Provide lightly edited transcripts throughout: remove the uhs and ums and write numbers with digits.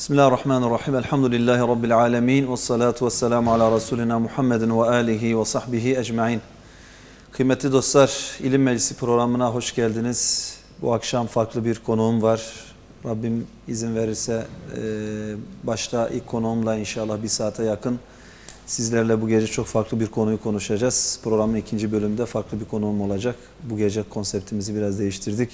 Bismillahirrahmanirrahim. Elhamdülillahi Rabbil alemin. Ve salatu ve selamu ala Resulina Muhammedin ve alihi ve sahbihi ecma'in. Kıymetli dostlar, İlim Meclisi programına hoş geldiniz. Bu akşam farklı bir konuğum var. Rabbim izin verirse başta ilk konuğumla inşallah bir saate yakın sizlerle bu gece çok farklı bir konuyu konuşacağız. Programın ikinci bölümünde farklı bir konuğum olacak. Bu gece konseptimizi biraz değiştirdik.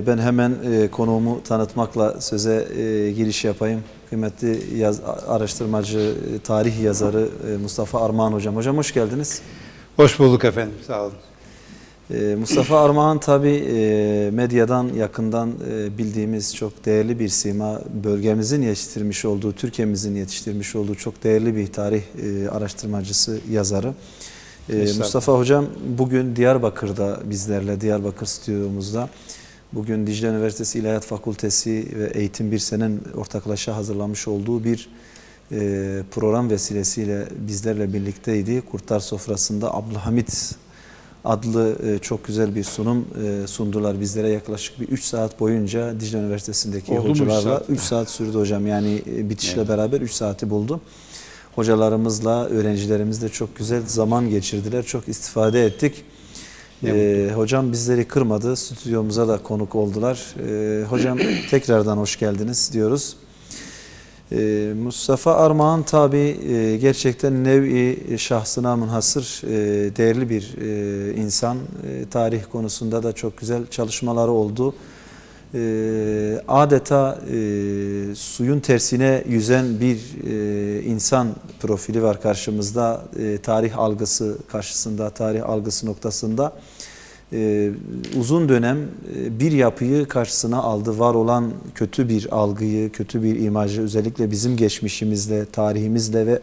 Ben hemen konuğumu tanıtmakla söze giriş yapayım. Kıymetli araştırmacı, tarih yazarı Mustafa Armağan Hocam. Hocam hoş geldiniz. Hoş bulduk efendim, sağ olun. Mustafa Armağan tabi medyadan yakından bildiğimiz çok değerli bir sima. Bölgemizin yetiştirmiş olduğu, Türkiye'mizin yetiştirmiş olduğu çok değerli bir tarih araştırmacısı, yazarı. Mustafa Hocam bugün Diyarbakır'da bizlerle, Diyarbakır stüdyomuzda. Bugün Dicle Üniversitesi İlahiyat Fakültesi ve Eğitim Birsen'in ortaklaşa hazırlamış olduğu bir program vesilesiyle bizlerle birlikteydi. Kurtlar Sofrası'nda Abdülhamit adlı çok güzel bir sunum sundular bizlere. Yaklaşık bir 3 saat boyunca Dicle Üniversitesi'ndeki hocalarla 3 saat sürdü hocam. Yani bitişle beraber 3 saati buldu. Hocalarımızla, öğrencilerimizle çok güzel zaman geçirdiler. Çok istifade ettik. Hocam bizleri kırmadı. Stüdyomuza da konuk oldular. Hocam tekrardan hoş geldiniz diyoruz. Mustafa Armağan tabi gerçekten nevi şahsına münhasır değerli bir insan. Tarih konusunda da çok güzel çalışmaları oldu. Adeta suyun tersine yüzen bir insan profili var karşımızda. Tarih algısı karşısında, tarih algısı noktasında uzun dönem bir yapıyı karşısına aldı. Var olan kötü bir algıyı, kötü bir imajı, özellikle bizim geçmişimizle, tarihimizle ve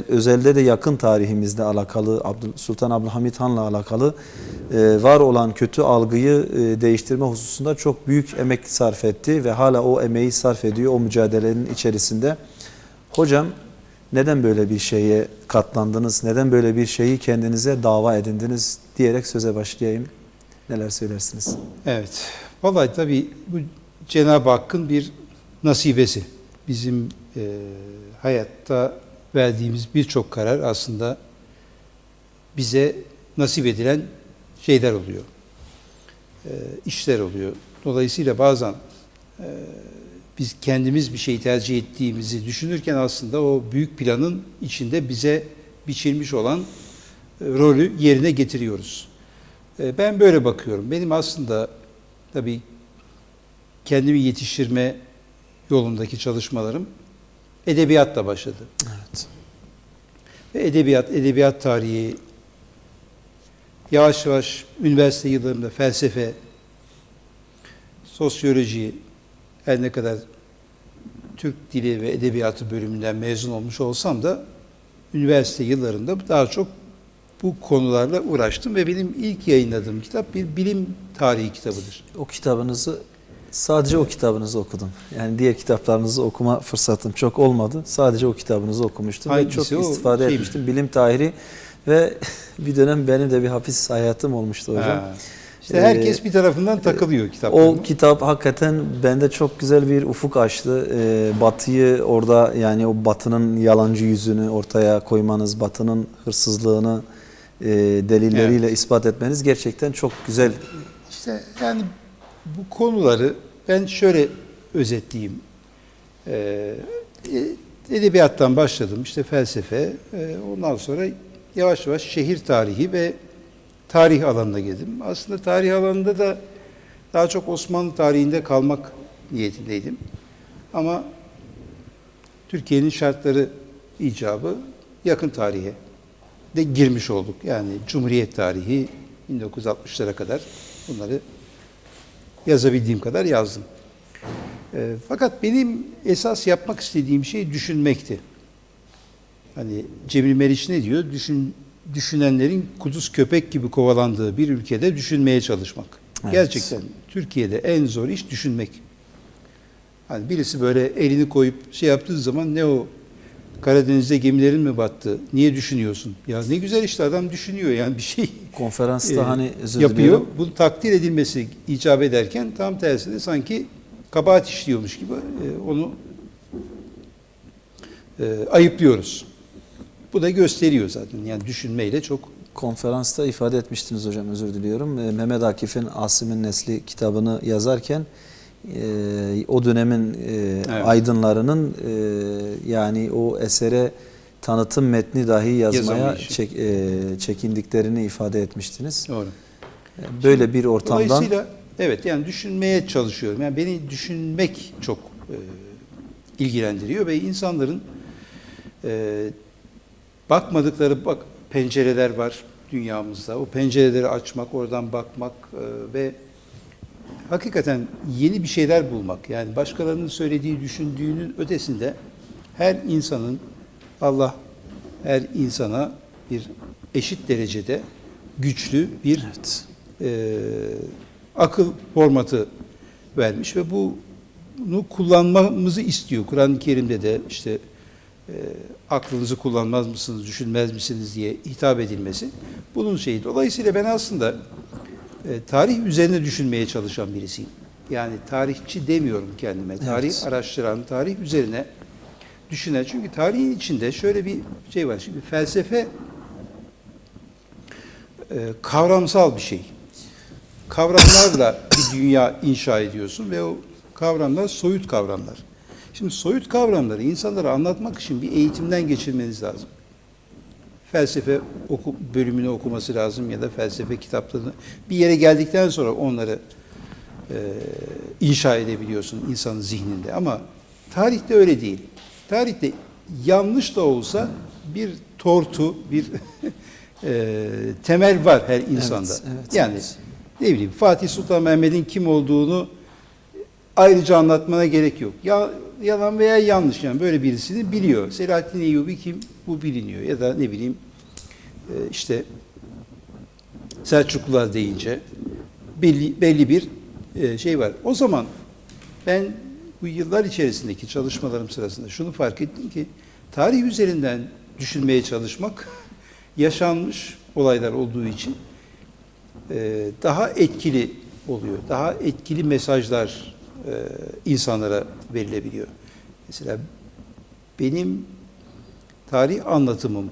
özelde de yakın tarihimizle alakalı, Sultan Abdülhamit Han'la alakalı var olan kötü algıyı değiştirme hususunda çok büyük emek sarf etti ve hala o emeği sarf ediyor o mücadelenin içerisinde. Hocam neden böyle bir şeye katlandınız, neden böyle bir şeyi kendinize dava edindiniz diyerek söze başlayayım. Neler söylersiniz? Evet, vallahi tabii bu Cenab-ı Hakk'ın bir nasibesi. Bizim hayatta verdiğimiz birçok karar aslında bize nasip edilen şeyler oluyor, işler oluyor. Dolayısıyla bazen biz kendimiz bir şey tercih ettiğimizi düşünürken aslında o büyük planın içinde bize biçilmiş olan rolü yerine getiriyoruz. Ben böyle bakıyorum. Benim aslında tabii kendimi yetiştirme yolundaki çalışmalarım edebiyatla başladı. Evet. Ve edebiyat tarihi, yavaş yavaş üniversite yıllarımda felsefe, sosyoloji, her ne kadar Türk Dili ve Edebiyatı bölümünden mezun olmuş olsam da üniversite yıllarında daha çok bu konularla uğraştım ve benim ilk yayınladığım kitap bir bilim tarihi kitabıdır. O kitabınızı, sadece o kitabınızı okudum. Yani diğer kitaplarınızı okuma fırsatım çok olmadı. Sadece o kitabınızı okumuştum hangisi ve çok istifade etmiştim. Bilim tarihi ve bir dönem benim de bir hapis hayatım olmuştu hocam. İşte herkes bir tarafından takılıyor kitaplarına. O kitap hakikaten bende çok güzel bir ufuk açtı. Batıyı orada, yani o Batı'nın yalancı yüzünü ortaya koymanız, Batı'nın hırsızlığını delilleriyle ispat etmeniz gerçekten çok güzel. İşte yani bu konuları ben şöyle özetleyeyim. Edebiyattan başladım, işte felsefe, ondan sonra yavaş yavaş şehir tarihi ve tarih alanına girdim. Aslında tarih alanında da daha çok Osmanlı tarihinde kalmak niyetindeydim. Ama Türkiye'nin şartları icabı yakın tarihe de girmiş olduk. Yani Cumhuriyet tarihi 1960'lara kadar bunları yazabildiğim kadar yazdım. Fakat benim esas yapmak istediğim şey düşünmekti. Hani Cemil Meriç ne diyor? Düşünenlerin kuduz köpek gibi kovalandığı bir ülkede düşünmeye çalışmak. Evet. Gerçekten Türkiye'de en zor iş düşünmek. Hani birisi böyle elini koyup şey yaptığı zaman ne o Karadeniz'de gemilerin mi battı? Niye düşünüyorsun? Ya ne güzel işte adam düşünüyor yani bir şey. Konferansta hani özür yapıyor. diliyorum. Bu takdir edilmesi icap ederken tam tersine sanki kabahat işliyormuş gibi onu ayıplıyoruz. Bu da gösteriyor zaten. Yani düşünmeyle çok. Konferansta ifade etmiştiniz hocam, özür diliyorum. Mehmet Akif'in Asım'ın Nesli kitabını yazarken o dönemin Evet. aydınlarının yani o esere tanıtım metni dahi yazmaya Yazamayışı. çekindiklerini ifade etmiştiniz. Doğru. Böyle bir ortamdan Dolayısıyla evet, yani düşünmeye çalışıyorum. Yani beni düşünmek çok ilgilendiriyor ve insanların bakmadıkları pencereler var dünyamızda. O pencereleri açmak, oradan bakmak ve hakikaten yeni bir şeyler bulmak. Yani başkalarının söylediği, düşündüğünün ötesinde her insanın, Allah her insana bir eşit derecede güçlü bir evet. akıl formatı vermiş ve bunu kullanmamızı istiyor. Kur'an-ı Kerim'de de işte aklınızı kullanmaz mısınız, düşünmez misiniz diye hitap edilmesi bunun şeyi. Dolayısıyla ben aslında tarih üzerine düşünmeye çalışan birisiyim. Yani tarihçi demiyorum kendime. Tarih Evet. araştıran, tarih üzerine düşünen. Çünkü tarihin içinde şöyle bir şey var. Şimdi felsefe kavramsal bir şey. Kavramlarla bir dünya inşa ediyorsun ve o kavramlar soyut kavramlar. Şimdi soyut kavramları insanlara anlatmak için bir eğitimden geçirmeniz lazım. Felsefe bölümünü okuması lazım ya da felsefe kitaplarını bir yere geldikten sonra onları inşa edebiliyorsun insanın zihninde. Ama tarihte öyle değil. Tarihte yanlış da olsa bir tortu, bir temel var her insanda. Evet, evet, yani evet. ne bileyim, Fatih Sultan Mehmet'in kim olduğunu ayrıca anlatmana gerek yok. Yalan veya yanlış, yani böyle birisini biliyor. Selahattin Eyyubi kim? Bu biliniyor. Ya da ne bileyim işte Selçuklular deyince belli bir şey var. O zaman ben bu yıllar içerisindeki çalışmalarım sırasında şunu fark ettim ki tarih üzerinden düşünmeye çalışmak yaşanmış olaylar olduğu için daha etkili oluyor. Daha etkili mesajlar insanlara verilebiliyor. Mesela benim tarih anlatımım,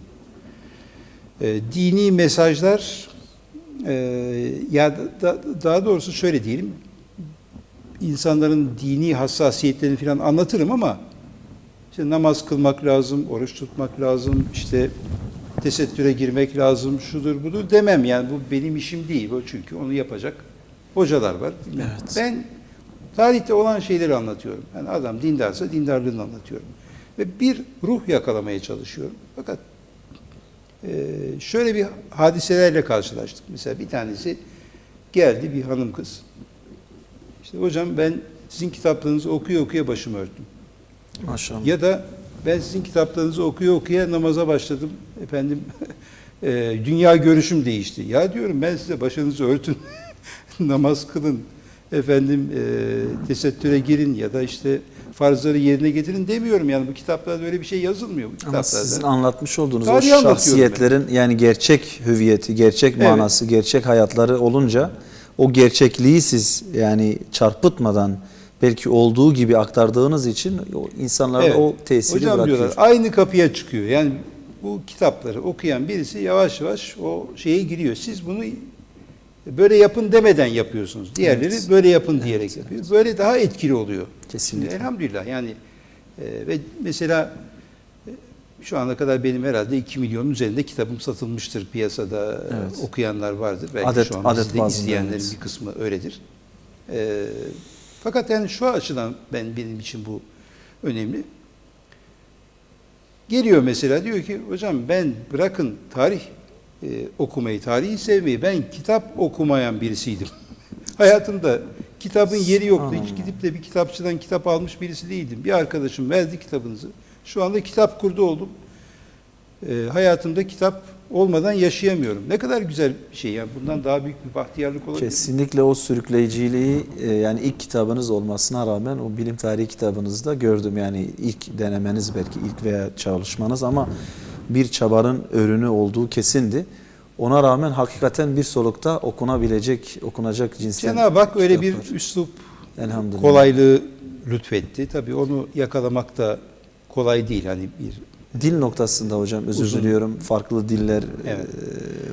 dini mesajlar, ya daha doğrusu şöyle diyelim, insanların dini hassasiyetlerini falan anlatırım ama işte namaz kılmak lazım, oruç tutmak lazım, işte tesettüre girmek lazım, şudur budur demem. Yani bu benim işim değil. Çünkü onu yapacak hocalar var. Evet. Ben tarihte olan şeyleri anlatıyorum. Yani adam dindarsa dindarlığını anlatıyorum. Ve bir ruh yakalamaya çalışıyorum. Fakat şöyle bir hadiselerle karşılaştık. Mesela bir tanesi geldi, bir hanım kız. İşte hocam ben sizin kitaplarınızı okuya okuya başımı örttüm. Maşallah. Ya da ben sizin kitaplarınızı okuya okuya namaza başladım. Efendim dünya görüşüm değişti. Ya diyorum, ben size başınızı örtün, namaz kılın, efendim tesettüre girin ya da işte farzları yerine getirin demiyorum. Yani bu kitaplarda öyle bir şey yazılmıyor. Bu Ama kitaplarda. sizin anlatmış olduğunuz o Tarihi anlatıyorum şahsiyetlerin yani gerçek hüviyeti, gerçek Evet. manası, gerçek hayatları olunca o gerçekliği siz yani çarpıtmadan belki olduğu gibi aktardığınız için o insanlarda Evet. o tesiri Hocam bırakıyor. diyorlar, aynı kapıya çıkıyor. Yani bu kitapları okuyan birisi yavaş yavaş o şeye giriyor. Siz bunu böyle yapın demeden yapıyorsunuz. Diğerleri Evet. böyle yapın diyerek yapıyor. Böyle daha etkili oluyor. Kesinlikle. Şimdi elhamdülillah yani ve mesela şu ana kadar benim herhalde 2 milyonun üzerinde kitabım satılmıştır piyasada. Evet. Okuyanlar vardır. Belki Adet- şu an adet bizi de bazında, izleyenlerin evet. bir kısmı öyledir. Fakat yani şu açıdan benim için bu önemli. Geliyor mesela, diyor ki hocam ben bırakın tarih okumayı, tarihi sevmeyi, ben kitap okumayan birisiydim. Hayatımda kitabın yeri yoktu. Hiç gidip de bir kitapçıdan kitap almış birisi değildim. Bir arkadaşım verdi kitabınızı. Şu anda kitap kurdu oldum. Hayatımda kitap olmadan yaşayamıyorum. Ne kadar güzel bir şey. Yani bundan daha büyük bir bahtiyarlık olabilir. Kesinlikle o sürükleyiciliği yani ilk kitabınız olmasına rağmen o bilim tarihi kitabınızda gördüm. Yani ilk denemeniz belki ilk veya çalışmanız ama bir çabanın ürünü olduğu kesindi. Ona rağmen hakikaten bir solukta okunacak cinsten Cenab-ı Hak öyle bir kitaplar. üslup Elhamdülillah. kolaylığı lütfetti. Tabii onu yakalamak da kolay değil. Hani bir Dil noktasında hocam özür Uzun. diliyorum. Farklı diller Evet.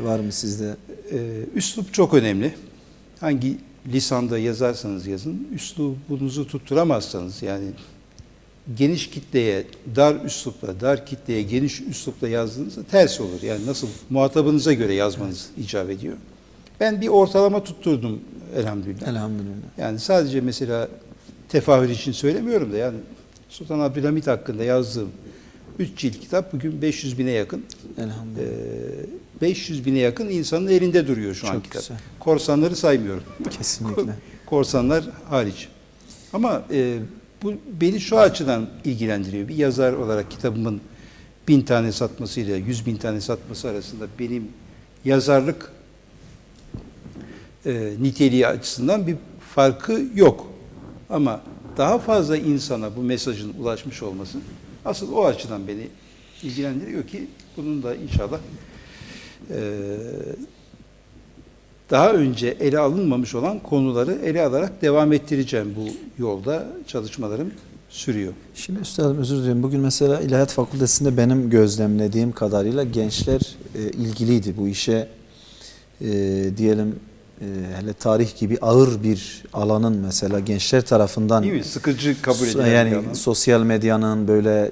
var mı sizde? Üslup çok önemli. Hangi lisanda yazarsanız yazın, üslubunuzu tutturamazsanız, yani geniş kitleye dar üslupla, dar kitleye geniş üslupla yazdığınızda ters olur. Yani nasıl muhatabınıza göre yazmanız icap ediyor. Ben bir ortalama tutturdum elhamdülillah. Elhamdülillah. Yani sadece mesela tefahür için söylemiyorum da, yani Sultan Abdülhamit hakkında yazdığım 3 cilt kitap bugün 500 bine yakın. Elhamdülillah. 500 bine yakın insanın elinde duruyor şu an Çok kitap. güzel. Korsanları saymıyorum. Kesinlikle. Korsanlar hariç. Ama bu beni şu açıdan ilgilendiriyor. Bir yazar olarak kitabımın 1000 tane satmasıyla 100.000 tane satması arasında benim yazarlık niteliği açısından bir farkı yok. Ama daha fazla insana bu mesajın ulaşmış olması asıl o açıdan beni ilgilendiriyor ki bunun da inşallah daha önce ele alınmamış olan konuları ele alarak devam ettireceğim. Bu yolda çalışmalarım sürüyor. Şimdi üstadım özür dilerim. Bugün mesela İlahiyat Fakültesi'nde benim gözlemlediğim kadarıyla gençler ilgiliydi bu işe. Diyelim hele tarih gibi ağır bir alanın mesela gençler tarafından, Değil mi? Sıkıcı kabul edilen yani bir alan. sosyal medyanın böyle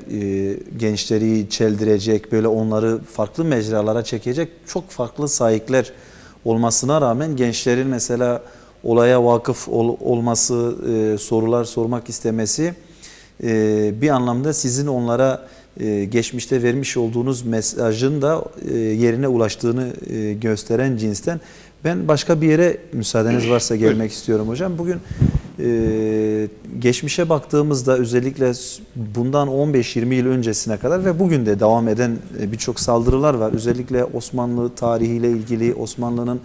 gençleri çeldirecek, böyle onları farklı mecralara çekecek çok farklı sahipler olmasına rağmen gençlerin mesela olaya vakıf olması, sorular sormak istemesi bir anlamda sizin onlara geçmişte vermiş olduğunuz mesajın da yerine ulaştığını gösteren cinsten. Ben başka bir yere müsaadeniz varsa gelmek istiyorum hocam. Bugün geçmişe baktığımızda özellikle bundan 15-20 yıl öncesine kadar ve bugün de devam eden birçok saldırılar var. Özellikle Osmanlı tarihiyle ilgili, Osmanlı'nın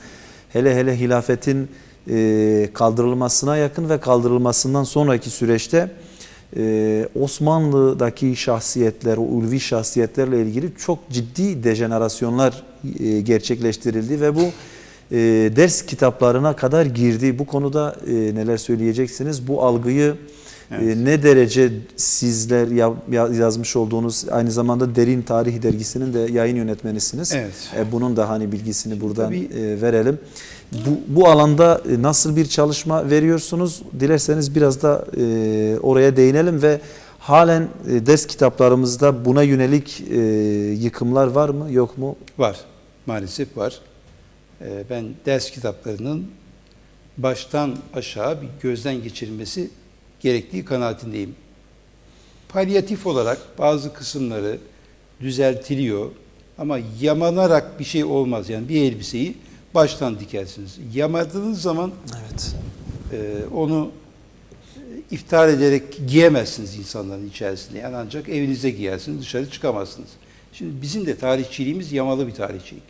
hele hele hilafetin kaldırılmasına yakın ve kaldırılmasından sonraki süreçte Osmanlı'daki şahsiyetler, o ulvi şahsiyetlerle ilgili çok ciddi dejenerasyonlar gerçekleştirildi ve bu ders kitaplarına kadar girdi. Bu konuda neler söyleyeceksiniz? Bu algıyı ne derece sizler yazmış olduğunuz, aynı zamanda Derin Tarih Dergisi'nin de yayın yönetmenisiniz. Evet. Bunun da hani bilgisini buradan Tabii. verelim. Bu alanda nasıl bir çalışma veriyorsunuz? Dilerseniz biraz da oraya değinelim ve halen ders kitaplarımızda buna yönelik yıkımlar var mı, yok mu? Var. Maalesef var. Ben ders kitaplarının baştan aşağı bir gözden geçirilmesi gerektiği kanaatindeyim. Palyatif olarak bazı kısımları düzeltiliyor ama yamanarak bir şey olmaz. Yani bir elbiseyi baştan dikersiniz. Yamadığınız zaman Evet. onu iftar ederek giyemezsiniz insanların içerisinde. Yani ancak evinizde giyersiniz, dışarı çıkamazsınız. Şimdi bizim de tarihçiliğimiz yamalı bir tarihçilik.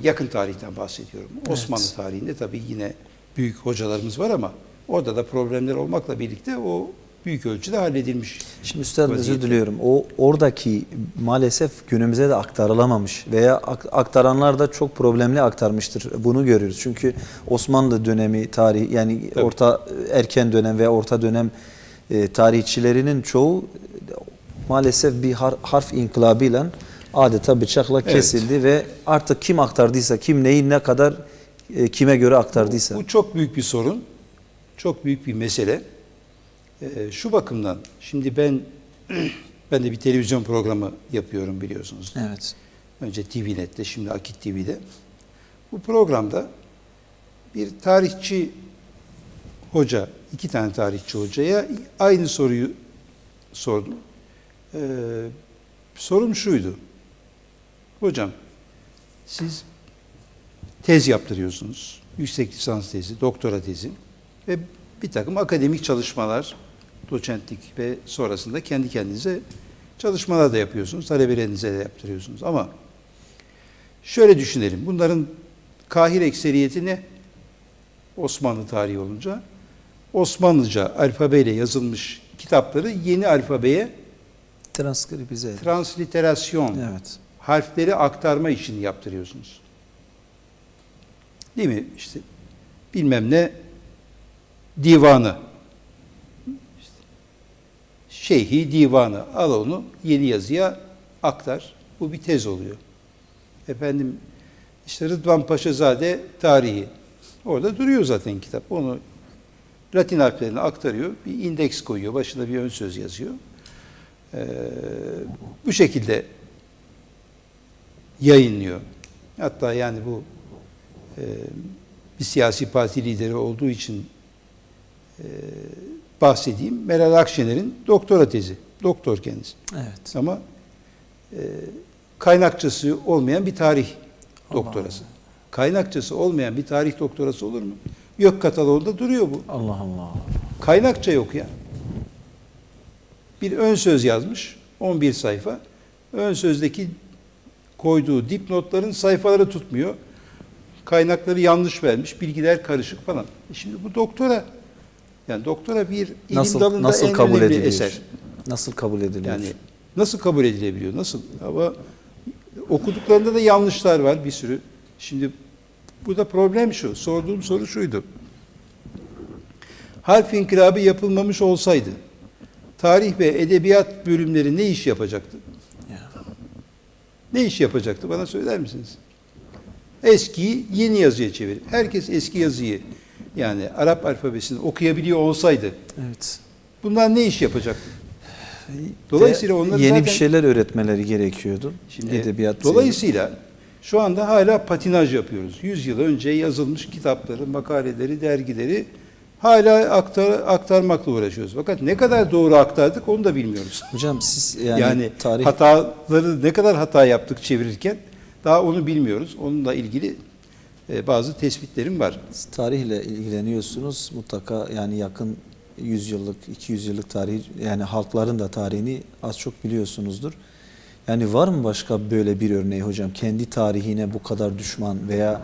Yakın tarihten bahsediyorum. Evet. Osmanlı tarihinde tabii yine büyük hocalarımız var ama orada da problemler olmakla birlikte o büyük ölçüde halledilmiş. Şimdi üstadım özür vaziyette. diliyorum. O oradaki maalesef günümüze de aktarılamamış veya aktaranlar da çok problemli aktarmıştır. Bunu görüyoruz. Çünkü Osmanlı dönemi tarihi, yani Tabii. erken dönem veya orta dönem tarihçilerinin çoğu maalesef bir harf inkılabıyla adeta bıçakla Evet. kesildi ve artık kim aktardıysa, kim neyi ne kadar kime göre aktardıysa. Bu çok büyük bir sorun. Çok büyük bir mesele. Şu bakımdan, şimdi ben de bir televizyon programı yapıyorum biliyorsunuz. Evet. Önce TVNet'te, şimdi Akit TV'de. Bu programda bir tarihçi hoca, 2 tane tarihçi hocaya aynı soruyu sordum. Sorum şuydu. Hocam, siz tez yaptırıyorsunuz. Yüksek lisans tezi, doktora tezi ve bir takım akademik çalışmalar, doçentlik ve sonrasında kendi kendinize çalışmalar da yapıyorsunuz. Talebelerinize de yaptırıyorsunuz. Ama şöyle düşünelim. Bunların kahir ekseriyeti ne? Osmanlı tarihi olunca Osmanlıca alfabeyle yazılmış kitapları yeni alfabeye Transkribize edin. transliterasyon, Evet. harfleri aktarma işini yaptırıyorsunuz. Değil mi? İşte bilmem ne divanı. Şeyhi divanı. Al onu yeni yazıya aktar. Bu bir tez oluyor. Efendim işte Rıdvan Paşazade tarihi. Orada duruyor zaten kitap. Onu Latin harflerine aktarıyor. Bir indeks koyuyor. Başına bir ön söz yazıyor. Bu şekilde yayınlıyor. Hatta yani bu bir siyasi parti lideri olduğu için bahsedeyim. Meral Akşener'in doktora tezi. Doktor kendisi. Evet. Ama kaynakçası olmayan bir tarih doktorası. Allah. Kaynakçası olmayan bir tarih doktorası olur mu? Yok, kataloğunda duruyor bu. Allah Allah. Kaynakça yok ya. Bir ön söz yazmış. 11 sayfa. Ön sözdeki koyduğu dipnotların sayfaları tutmuyor. Kaynakları yanlış vermiş. Bilgiler karışık falan. Şimdi bu doktora. Yani doktora bir ilim dalında Nasıl en kabul önemli ediliyor? eser. Nasıl kabul ediliyor? Yani nasıl kabul edilebiliyor? Nasıl? Ama okuduklarında da yanlışlar var bir sürü. Şimdi burada problem şu. Sorduğum soru şuydu. Harf inkılabı yapılmamış olsaydı tarih ve edebiyat bölümleri ne iş yapacaktı? Ya. Ne iş yapacaktı? Bana söyler misiniz? Eskiyi yeni yazıya çevirip herkes eski yazıyı yani Arap alfabesini okuyabiliyor olsaydı Evet. bunlar ne iş yapacaktı? Dolayısıyla onları yeni zaten, bir şeyler öğretmeleri gerekiyordu. şimdi Edebiyat. dolayısıyla şu anda hala patinaj yapıyoruz. 100 yıl önce yazılmış kitapları, makaleleri, dergileri hala aktarmakla uğraşıyoruz. Fakat ne kadar doğru aktardık onu da bilmiyoruz. Hocam siz yani, Yani tarih hataları ne kadar hata yaptık çevirirken daha onu bilmiyoruz. Onunla ilgili bazı tespitlerim var. siz tarihle ilgileniyorsunuz. Mutlaka yani yakın 100 yıllık, 200 yıllık tarih yani halkların da tarihini az çok biliyorsunuzdur. Yani var mı başka böyle bir örneği hocam? Kendi tarihine bu kadar düşman veya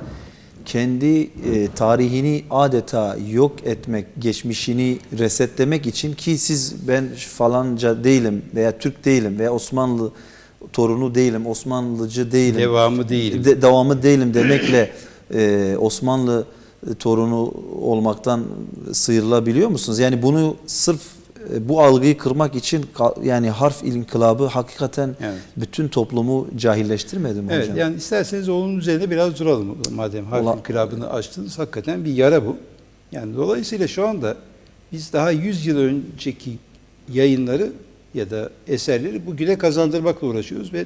kendi tarihini adeta yok etmek, geçmişini resetlemek için ki siz ben falanca değilim veya Türk değilim veya Osmanlı torunu değilim, Osmanlıcı değilim. Devamı değilim. Devamı değilim demekle Osmanlı torunu olmaktan sıyrılabiliyor musunuz? Yani bunu sırf bu algıyı kırmak için yani harf inkılabı hakikaten Evet. bütün toplumu cahilleştirmedi mi Evet, hocam? yani isterseniz onun üzerine biraz duralım. Madem harf inkılabını açtınız, hakikaten bir yara bu. Yani dolayısıyla şu anda biz daha 100 yıl önceki yayınları ya da eserleri bugüne kazandırmakla uğraşıyoruz ve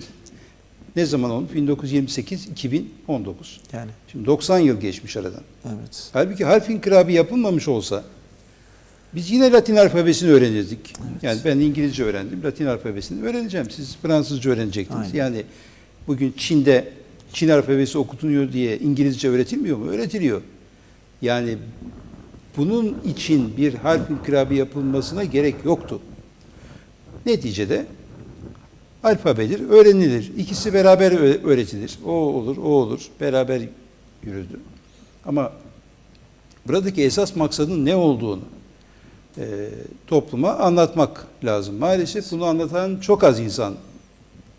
ne zaman olmuş? 1928-2019. Yani Şimdi 90 yıl geçmiş aradan. evet. Halbuki harf inkılabı yapılmamış olsa biz yine Latin alfabesini öğrenirdik. Evet. Yani ben İngilizce öğrendim, Latin alfabesini öğreneceğim. Siz Fransızca öğrenecektiniz. Aynen. Yani bugün Çin'de Çin alfabesi okutunuyor diye İngilizce öğretilmiyor mu? Öğretiliyor. Yani bunun için bir harf inkılabı yapılmasına gerek yoktu. Neticede alfabedir, öğrenilir. İkisi beraber öğretilir. O olur, o olur. Beraber yürüdü. Ama buradaki esas maksadın ne olduğunu topluma anlatmak lazım. Maalesef bunu anlatan çok az insan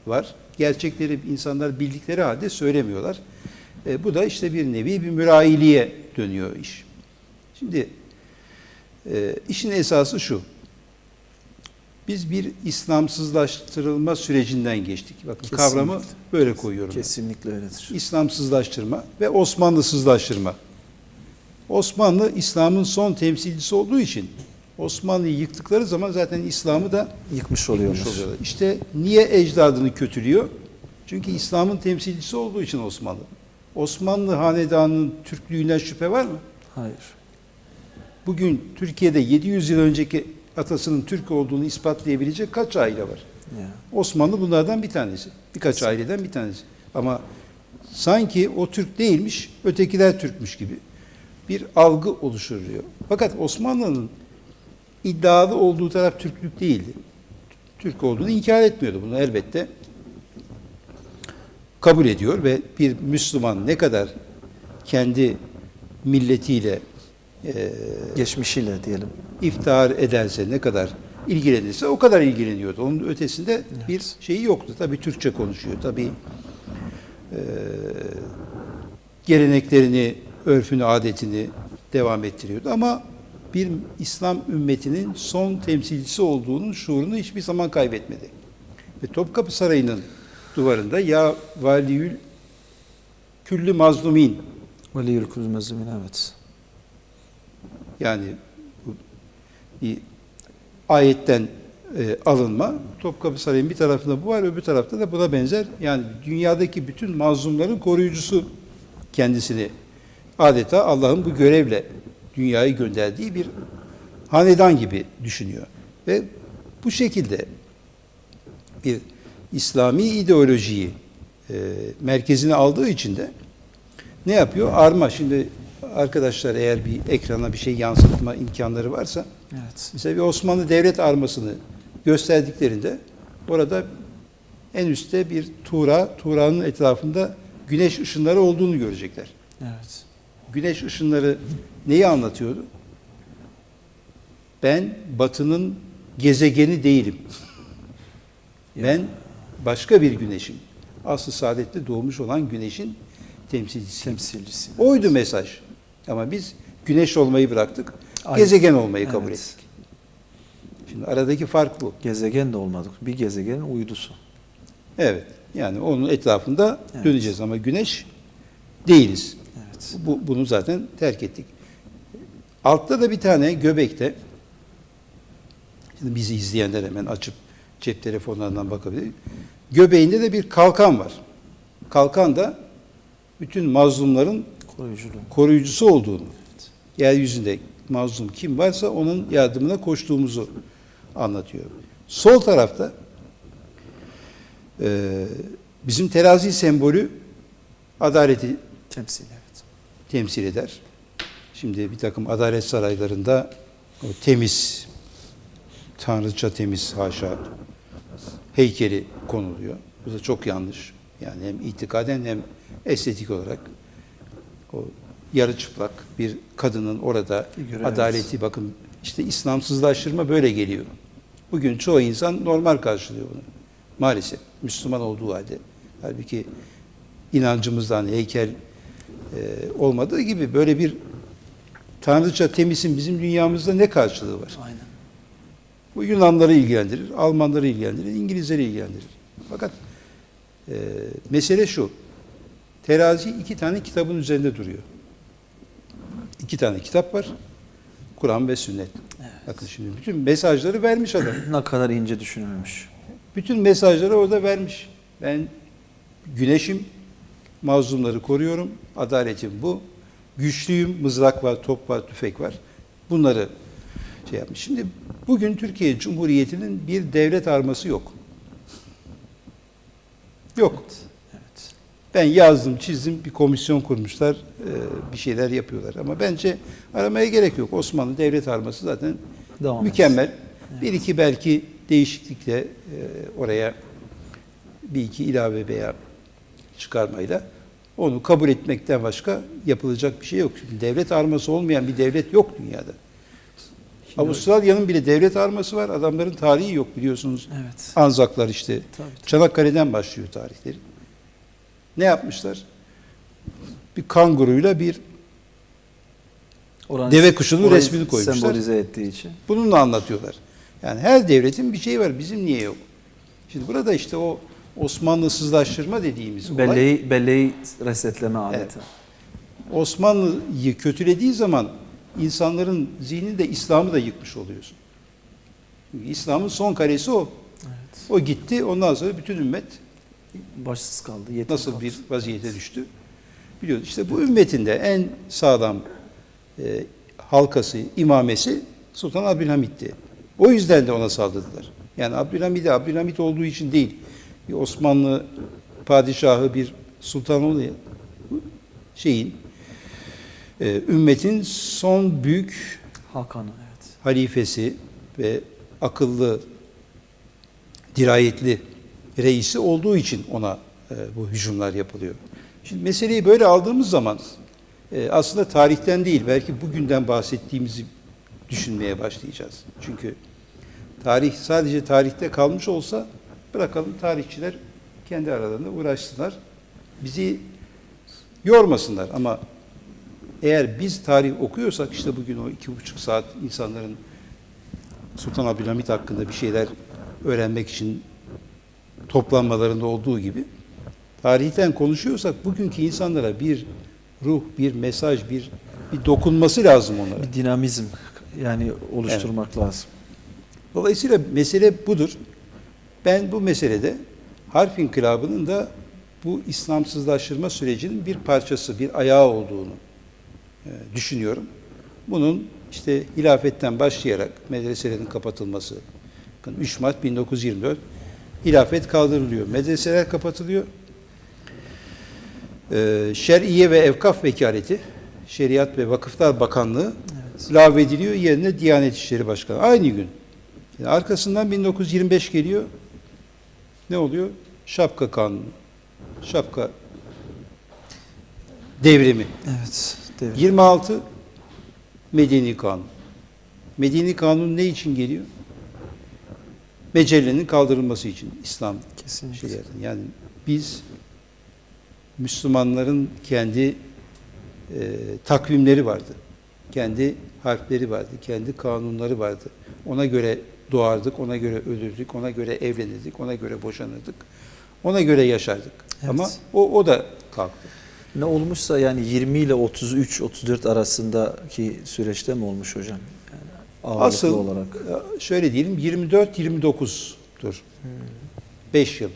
var. Gerçekleri insanlar bildikleri halde söylemiyorlar. Bu da işte bir nevi bir mürailiye dönüyor iş. Şimdi işin esası şu. Biz bir İslamsızlaştırılma sürecinden geçtik. Bakın Kesinlikle. kavramı böyle koyuyorum. Kesinlikle öyledir. İslamsızlaştırma ve Osmanlısızlaştırma. Osmanlı İslam'ın son temsilcisi olduğu için Osmanlı'yı yıktıkları zaman zaten İslam'ı da Yıkmış oluyorlar. oluyorlar. İşte niye ecdadını kötülüyor? Çünkü İslam'ın temsilcisi olduğu için Osmanlı. Osmanlı hanedanının Türklüğünden şüphe var mı? Hayır. Bugün Türkiye'de 700 yıl önceki atasının Türk olduğunu ispatlayabilecek kaç aile var? Ya. Osmanlı bunlardan bir tanesi. Birkaç aileden bir tanesi. Ama sanki o Türk değilmiş, ötekiler Türkmüş gibi bir algı oluşturuyor. Fakat Osmanlı'nın iddialı olduğu taraf Türklük değildi. Türk olduğunu inkar etmiyordu. Bunu elbette kabul ediyor ve bir Müslüman ne kadar kendi milletiyle Geçmişiyle diyelim. iftihar ederse, ne kadar ilgilenirse o kadar ilgileniyordu. Onun ötesinde bir şeyi yoktu. Tabii Türkçe konuşuyor. Tabii geleneklerini, örfünü, adetini devam ettiriyordu. Ama bir İslam ümmetinin son temsilcisi olduğunun şuurunu hiçbir zaman kaybetmedi. Ve Topkapı Sarayı'nın duvarında ya valiyül küllü mazlumin, Veliyül Kudüs Mezlumin, evet. yani bu bir ayetten alınma. Topkapı Sarayı'nın bir tarafında bu var, öbür tarafta da buna benzer. Yani dünyadaki bütün mazlumların koruyucusu kendisini adeta Allah'ın bu görevle dünyayı gönderdiği bir hanedan gibi düşünüyor. Ve bu şekilde bir İslami ideolojiyi merkezine aldığı için de ne yapıyor? Arma. Şimdi arkadaşlar eğer bir ekrana bir şey yansıtma imkanları varsa, Evet. mesela bir Osmanlı devlet armasını gösterdiklerinde orada en üstte bir tuğranın etrafında güneş ışınları olduğunu görecekler. Evet. Güneş ışınları neyi anlatıyordu? Ben Batı'nın gezegeni değilim. Ben başka bir güneşim. Aslı saadette doğmuş olan güneşin temsilcisiyim. Temsilcisi. Oydu mesaj. Ama biz güneş olmayı bıraktık. Ay. Gezegen olmayı kabul Evet. ettik. Şimdi aradaki fark bu. Gezegen de olmadık. Bir gezegenin uydusu. Evet. Yani onun etrafında Evet. döneceğiz ama güneş değiliz. Evet. Bunu zaten terk ettik. Altta da bir tane göbekte, şimdi bizi izleyenler hemen açıp cep telefonlarından bakabilir. Göbeğinde de bir kalkan var. Kalkan da bütün mazlumların Koruyuculuğu. koruyucusu olduğunu, yeryüzünde mazlum kim varsa onun yardımına koştuğumuzu anlatıyor. Sol tarafta bizim terazi sembolü adaleti Temsil, evet. temsil eder. Şimdi bir takım adalet saraylarında o temiz, tanrıça temiz haşa heykeli konuluyor. Bu da çok yanlış. Yani hem itikaden hem estetik olarak o yarı çıplak bir kadının orada Figür, adaleti, evet. bakın işte İslamsızlaştırma böyle geliyor. Bugün çoğu insan normal karşılıyor bunu. Maalesef Müslüman olduğu halde. Halbuki inancımızdan heykel olmadığı gibi böyle bir tanrıça temizin bizim dünyamızda ne karşılığı var? Aynen. Bu Yunanları ilgilendirir, Almanları ilgilendirir, İngilizleri ilgilendirir. Fakat mesele şu, terazi 2 tane kitabın üzerinde duruyor. 2 tane kitap var, Kur'an ve sünnet. Evet. Bakın şimdi bütün mesajları vermiş adam. Ne kadar ince düşünülmüş. Bütün mesajları orada vermiş. Ben güneşim, mazlumları koruyorum, adaletim bu. Güçlüyüm, mızrak var, top var, tüfek var. Bunları şey yapmış. Şimdi bugün Türkiye Cumhuriyeti'nin bir devlet arması yok. Yok. Evet. Ben yazdım, çizdim, bir komisyon kurmuşlar, bir şeyler yapıyorlar. Ama bence aramaya gerek yok. Osmanlı devlet arması zaten Devam mükemmel. etsin. Bir iki belki değişiklikle oraya bir iki ilave veya çıkarmayla onu kabul etmekten başka yapılacak bir şey yok. Şimdi devlet arması olmayan bir devlet yok dünyada. Şimdi Avustralya'nın bile devlet arması var. Adamların tarihi yok biliyorsunuz. Evet. Anzaklar işte. Tabii, tabii. Çanakkale'den başlıyor tarihleri. Ne yapmışlar? Bir kanguruyla bir Oranın deve kuşunun orayı resmini koymuşlar. Sembolize ettiği için. Bununla anlatıyorlar. Yani her devletin bir şeyi var. Bizim niye yok? Şimdi burada işte o Osmanlısızlaştırma dediğimiz olay, Belleği resetleme adeti. Osmanlı'yı kötülediği zaman insanların zihninde İslam'ı da yıkmış oluyorsun. Çünkü İslam'ın son karesi o. Evet. O gitti. Ondan sonra bütün ümmet Başsız kaldı. Yetim nasıl kaldı. bir vaziyete düştü? Biliyoruz. İşte bu ümmetin de en sağlam halkası, imamesi Sultan Abdülhamit'ti. O yüzden de ona saldırdılar. Yani Abdülhamit olduğu için değil. Bir Osmanlı padişahı, bir sultan oluyor. Şeyin, ümmetin son büyük Hakan'ı, evet. halifesi ve akıllı, dirayetli reisi olduğu için ona bu hücumlar yapılıyor. Şimdi meseleyi böyle aldığımız zaman aslında tarihten değil, belki bugünden bahsettiğimizi düşünmeye başlayacağız. Çünkü tarih sadece tarihte kalmış olsa bırakalım tarihçiler kendi aralarında uğraşsınlar. Bizi yormasınlar ama eğer biz tarih okuyorsak, işte bugün o 2,5 saat insanların Sultan Abdülhamit hakkında bir şeyler öğrenmek için toplanmalarında olduğu gibi, tarihten konuşuyorsak bugünkü insanlara bir ruh, bir mesaj, bir dokunması lazım onlara. Bir dinamizm yani oluşturmak lazım. Dolayısıyla mesele budur. Ben bu meselede harf inkılabının da bu İslamsızlaştırma sürecinin bir parçası, bir ayağı olduğunu düşünüyorum. Bunun işte hilafetten başlayarak medreselerin kapatılması, 3 Mart 1924 hilafet kaldırılıyor, medreseler kapatılıyor. Şer'iye ve Evkaf Vekaleti, Şeriat ve Vakıflar Bakanlığı lağvediliyor, yerine Diyanet İşleri Başkanı. Aynı gün. Yani arkasından 1925 geliyor. Ne oluyor? Şapka Kanunu. Şapka devrimi. Evet. 26 Medeni Kanun. Medeni Kanun ne için geliyor? Mecellenin kaldırılması için. İslam Kesinlikle. şeriatının. Yani biz Müslümanların kendi takvimleri vardı. Kendi harfleri vardı. Kendi kanunları vardı. Ona göre doğardık, ona göre ölürdük, ona göre evlenirdik, ona göre boşanırdık. Ona göre yaşardık. Evet. Ama o da kalktı. Ne olmuşsa yani 20 ile 33-34 arasındaki süreçte mi olmuş hocam? Yani ağırlıklı Asıl olarak. şöyle diyelim 24-29'dur. 5 yıl.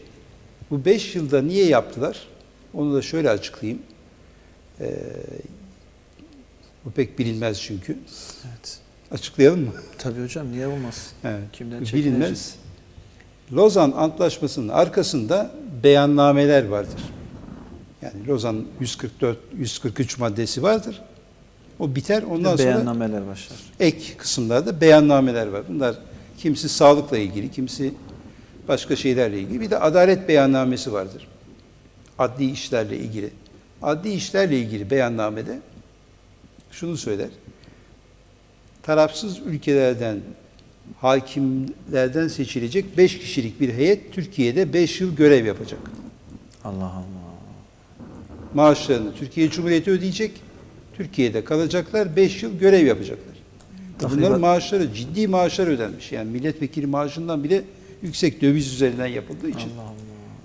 Bu 5 yılda niye yaptılar? Onu da şöyle açıklayayım. Bu pek bilinmez çünkü. Evet. Açıklayalım mı? Tabii hocam, niye olmaz? Evet. Kimden Bu çekineceğiz? bilinmez. Lozan Antlaşması'nın arkasında beyannameler vardır. Yani Lozan 143 maddesi vardır. O biter. Ondan sonra beyannameler başlar. ek kısımlarda beyannameler var. Bunlar kimisi sağlıkla ilgili, kimisi başka şeylerle ilgili. Bir de adalet beyannamesi vardır. Adli işlerle ilgili. Adli işlerle ilgili beyannamede şunu söyler. Tarafsız ülkelerden, hakimlerden seçilecek 5 kişilik bir heyet Türkiye'de 5 yıl görev yapacak. Allah Allah. Maaşlarını Türkiye Cumhuriyeti ödeyecek. Türkiye'de kalacaklar, 5 yıl görev yapacaklar. Bunların maaşları, ciddi maaşlar ödenmiş. Yani milletvekili maaşından bile yüksek, döviz üzerinden yapıldığı için. Allah Allah.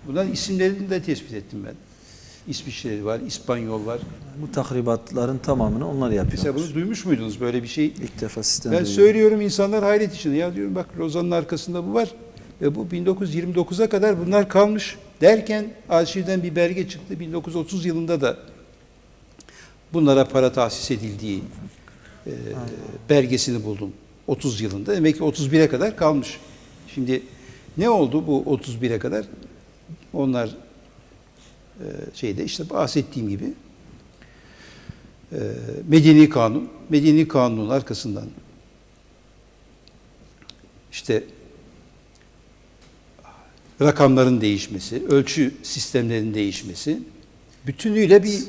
Bunların isimlerini de tespit ettim ben. İsviçreli var, İspanyol var. Bu tahribatların tamamını onlar yapıyor. Mesela bunu duymuş muydunuz böyle bir şey? İlk defa sistem Ben söylüyorum, insanlar hayret içinde. Ya diyorum bak, Lozan'ın arkasında bu var ve bu 1929'a kadar bunlar kalmış derken arşivden bir belge çıktı. 1930 yılında da bunlara para tahsis edildiği belgesini buldum. 30 yılında. Demek ki 31'e kadar kalmış. Şimdi ne oldu bu 31'e kadar? Onlar işte bahsettiğim gibi Medeni Kanun, Medeni Kanun'un arkasından işte rakamların değişmesi, ölçü sistemlerinin değişmesi, bütünüyle bir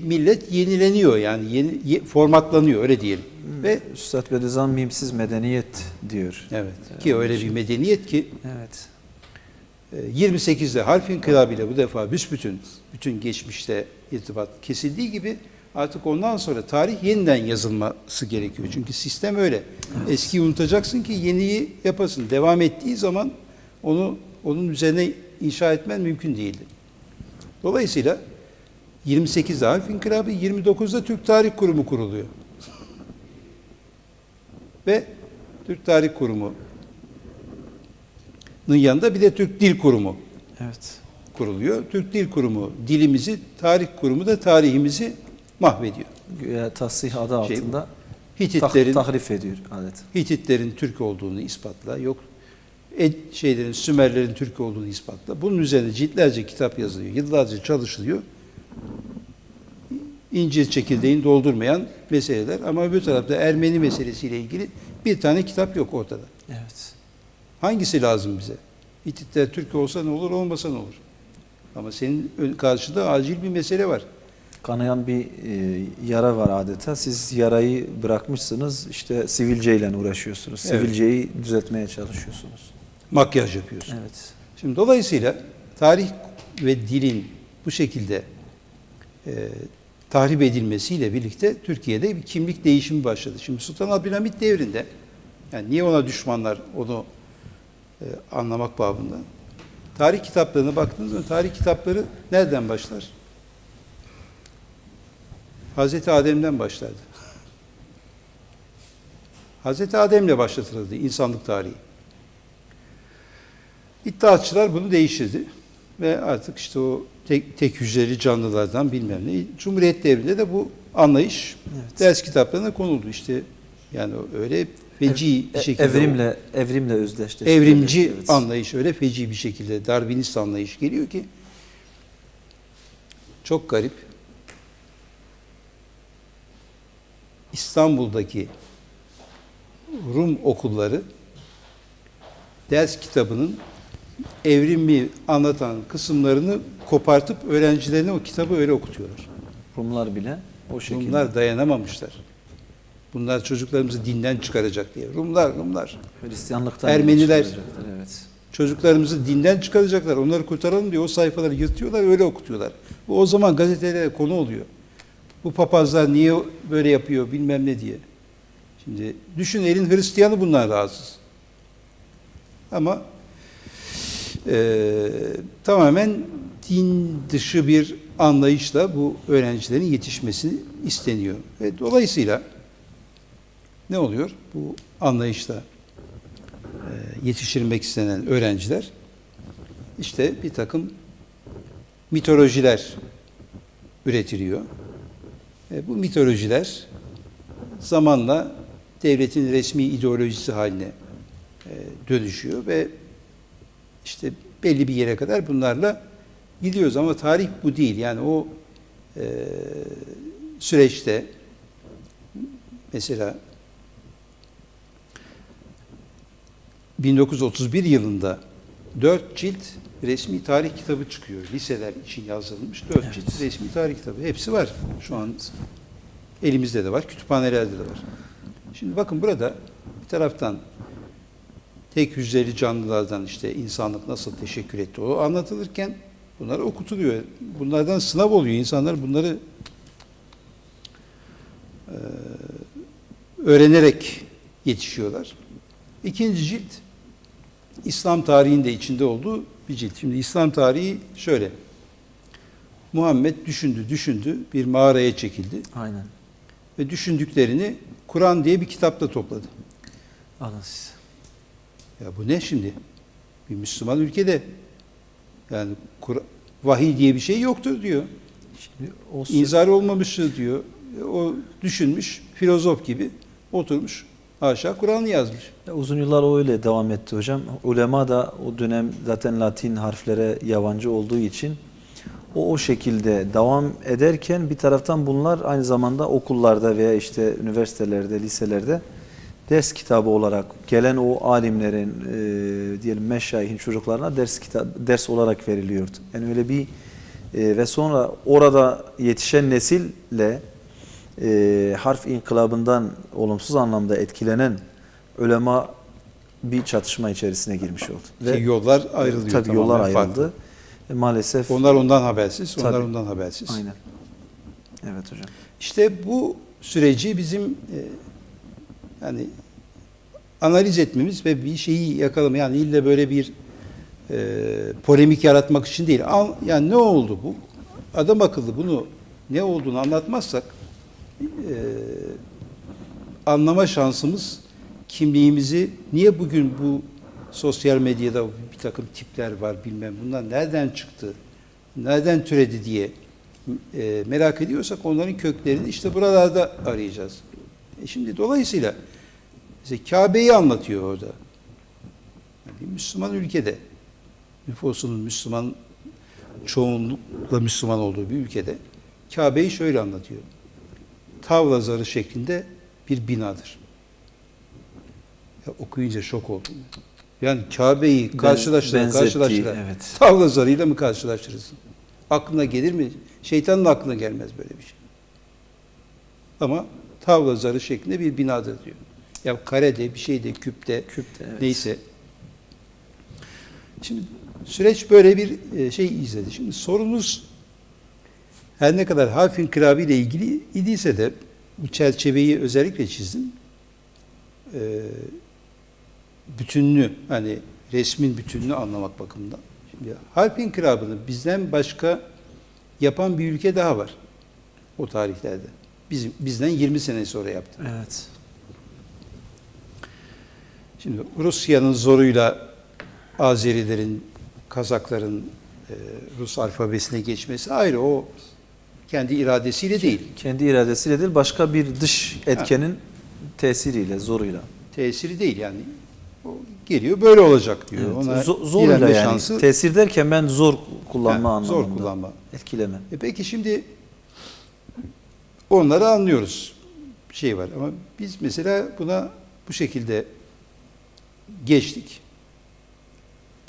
millet yenileniyor, yani formatlanıyor, öyle diyelim. Ve Üstad Bediüzzaman mimsiz medeniyet diyor. evet, ki öyle bir medeniyet ki Evet. 28'de harf inkılabıyla bu defa bütün geçmişte irtibat kesildiği gibi artık ondan sonra tarih yeniden yazılması gerekiyor. Çünkü sistem öyle. Evet. Eskiyi unutacaksın ki yeniyi yapasın. Devam ettiği zaman onun üzerine inşa etmen mümkün değildi. Dolayısıyla 28'de harf inkılabı, 29'da Türk Tarih Kurumu kuruluyor. Ve Türk Tarih Kurumu'nun yanında bir de Türk Dil Kurumu kuruluyor. Türk Dil Kurumu dilimizi, Tarih Kurumu da tarihimizi mahvediyor. Güya tasih adı altında Hititlerin tahrif ediyor adet. Hititlerin Türk olduğunu ispatla, yok Sümerlerin Türk olduğunu ispatla. Bunun üzerine ciltlerce kitap yazılıyor, yıllarca çalışılıyor. İncir çekirdeğini doldurmayan meseleler, ama öbür tarafta Ermeni meselesiyle ilgili bir tane kitap yok ortada. Evet. Hangisi lazım bize? Hititler Türk olsa ne olur, olmasa ne olur? Ama senin karşında acil bir mesele var. Kanayan bir yara var adeta. Siz yarayı bırakmışsınız, işte sivilceyle uğraşıyorsunuz. Evet. Sivilceyi düzeltmeye çalışıyorsunuz. Makyaj yapıyorsun. Evet. Şimdi dolayısıyla tarih ve dilin bu şekilde tahrip edilmesiyle birlikte Türkiye'de bir kimlik değişimi başladı. Şimdi Sultan Abdülhamit devrinde, yani niye ona düşmanlar onu anlamak babında. Tarih kitaplarına baktığınız zaman tarih kitapları nereden başlar? Hazreti Adem'den başlardı. Hazreti Adem'le başlatılırdı insanlık tarihi. İttihatçılar bunu değiştirdi ve artık işte o tek hücreli canlılardan bilmem ne. Cumhuriyet devrinde de bu anlayış ders kitaplarına konuldu. İşte yani öyle feci bir şekilde evrimle özdeşleşti. evrimci Evet. anlayış öyle feci bir şekilde Darwinist anlayış geliyor ki çok garip. İstanbul'daki Rum okulları ders kitabının evrimi anlatan kısımlarını kopartıp öğrencilerine o kitabı öyle okutuyorlar. Rumlar bile o şekilde. Rumlar dayanamamışlar. Bunlar çocuklarımızı dinden çıkaracak diye. Rumlar. Hristiyanlıktan Ermeniler. çıkaracaklar, evet. Çocuklarımızı dinden çıkaracaklar. Onları kurtaralım diye o sayfaları yırtıyorlar, öyle okutuyorlar. Bu o zaman gazetelere konu oluyor. Bu papazlar niye böyle yapıyor bilmem ne diye. Şimdi düşün, elin Hristiyanı bunlar rahatsız. Ama tamamen din dışı bir anlayışla bu öğrencilerin yetişmesi isteniyor. Ve dolayısıyla ne oluyor? Bu anlayışla yetiştirilmek istenen öğrenciler işte bir takım mitolojiler üretiliyor. Bu mitolojiler zamanla devletin resmi ideolojisi haline dönüşüyor ve işte belli bir yere kadar bunlarla gidiyoruz ama tarih bu değil. Yani o süreçte mesela 1931 yılında 4 cilt resmi tarih kitabı çıkıyor. Liseler için yazılmış 4 cilt resmi tarih kitabı. Hepsi var. Şu an elimizde de var, kütüphanelerde de var. Şimdi bakın burada bir taraftan tek hücreli canlılardan işte insanlık nasıl teşekkür etti o anlatılırken bunlar okutuluyor. Bunlardan sınav oluyor. İnsanlar bunları öğrenerek yetişiyorlar. İkinci cilt İslam tarihinin de içinde olduğu bir cilt. Şimdi İslam tarihi şöyle. Muhammed düşündü, bir mağaraya çekildi. Aynen. Ve düşündüklerini Kur'an diye bir kitapta topladı. Alın siz. Ya bu ne şimdi? Bir Müslüman ülkede yani vahiy diye bir şey yoktur diyor. Şimdi o İnzar olmamıştır diyor. O düşünmüş, filozof gibi oturmuş. Haşa Kur'an'ı yazmış. uzun yıllar öyle devam etti hocam. Ulema da o dönem zaten Latin harflere yabancı olduğu için o şekilde devam ederken bir taraftan bunlar aynı zamanda okullarda veya işte üniversitelerde, liselerde ders kitabı olarak gelen o alimlerin diyelim meşayihin çocuklarına ders olarak veriliyordu. Yani öyle bir ve sonra orada yetişen nesille harf inkılabından olumsuz anlamda etkilenen ulema bir çatışma içerisine girmiş oldu. Ve yollar ayrılıyor. Tabii yollar ayrıldı. Maalesef. Onlar ondan habersiz, onlar Tabii. ondan habersiz. Aynen. Evet hocam. İşte bu süreci bizim yani analiz etmemiz ve bir şeyi yakalama, yani illa böyle bir polemik yaratmak için değil. Yani ne oldu bu? Adam akıllı bunu ne olduğunu anlatmazsak anlama şansımız, kimliğimizi, niye bugün bu sosyal medyada bir takım tipler var bilmem bunlar nereden çıktı, nereden türedi diye merak ediyorsak onların köklerini işte buralarda arayacağız. Şimdi dolayısıyla mesela Kabe'yi anlatıyor orada. Yani bir Müslüman ülkede, nüfusunun Müslüman, çoğunlukla Müslüman olduğu bir ülkede Kabe'yi şöyle anlatıyor. Tavla zarı şeklinde bir binadır. Ya okuyunca şok oldum. Yani Kabe'yi karşılaştıra evet. tavla zarıyla mı karşılaştırırsın? Aklına gelir mi? Şeytanın aklına gelmez böyle bir şey. Ama tavla zarı şeklinde bir binadır diyor. Ya karede, bir şeyde, küpte, evet. Neyse. Şimdi süreç böyle bir şey izledi. Şimdi sorunuz her ne kadar harf inkılabı ile ilgili idiyse de bu çerçeveyi özellikle çizdim. Bütününü, hani resmin bütününü anlamak bakımından. Şimdi harf inkılabını bizden başka yapan bir ülke daha var o tarihlerde. Bizden 20 sene sonra yaptı. Evet. Şimdi Rusya'nın zoruyla Azerilerin, Kazakların Rus alfabesine geçmesi ayrı. O kendi iradesiyle değil. Kendi iradesiyle değil, başka bir dış etkenin tesiriyle, zoruyla. Tesiri değil yani. O geliyor böyle olacak diyor. Evet. Ona Zoruyla direnme yani. şansı, Tesir derken ben zor kullanma anlamında. zor kullanma. Etkileme. Peki şimdi onları anlıyoruz. Bir şey var ama biz mesela buna bu şekilde geçtik.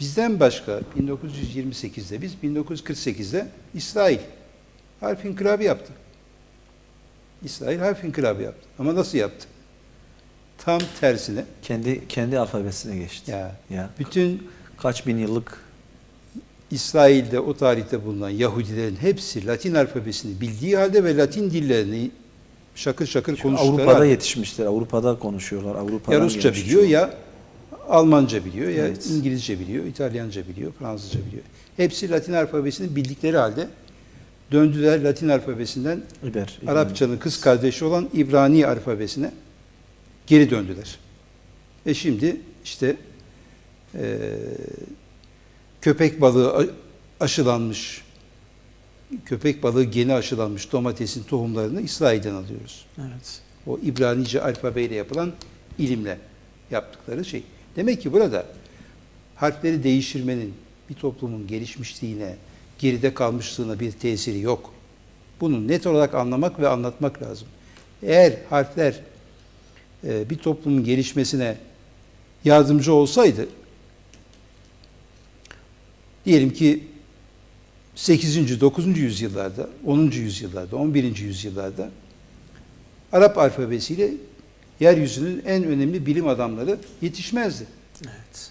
Bizden başka 1928'de, biz 1948'de İsrail harf inkılabı yaptı. İsrail harf inkılabı yaptı. Ama nasıl yaptı? Tam tersine. Kendi alfabesine geçti. Ya. Bütün Kaç bin yıllık İsrail'de o tarihte bulunan Yahudilerin hepsi Latin alfabesini bildiği halde ve Latin dillerini şakır şakır konuştukları Avrupa'da halde, yetişmişler. Avrupa'da konuşuyorlar. Avrupa'dan ya Rusça gelmiş biliyor, çoğu. ya Almanca biliyor, ya Evet. İngilizce biliyor, İtalyanca biliyor, Fransızca biliyor. Hepsi Latin alfabesini bildikleri halde döndüler Latin alfabesinden İber. Arapçanın kız kardeşi olan İbrani alfabesine geri döndüler. Şimdi işte köpek balığı aşılanmış, köpek balığı geni aşılanmış domatesin tohumlarını İsrail'den alıyoruz. Evet. O İbranice alfabeyle yapılan ilimle yaptıkları şey. Demek ki burada harfleri değiştirmenin bir toplumun gelişmişliğine, geride kalmışlığına bir tesiri yok. Bunu net olarak anlamak ve anlatmak lazım. Eğer harfler bir toplumun gelişmesine yardımcı olsaydı, diyelim ki 8. 9. yüzyıllarda, 10. yüzyıllarda, 11. yüzyıllarda Arap alfabesiyle yeryüzünün en önemli bilim adamları yetişmezdi. Evet.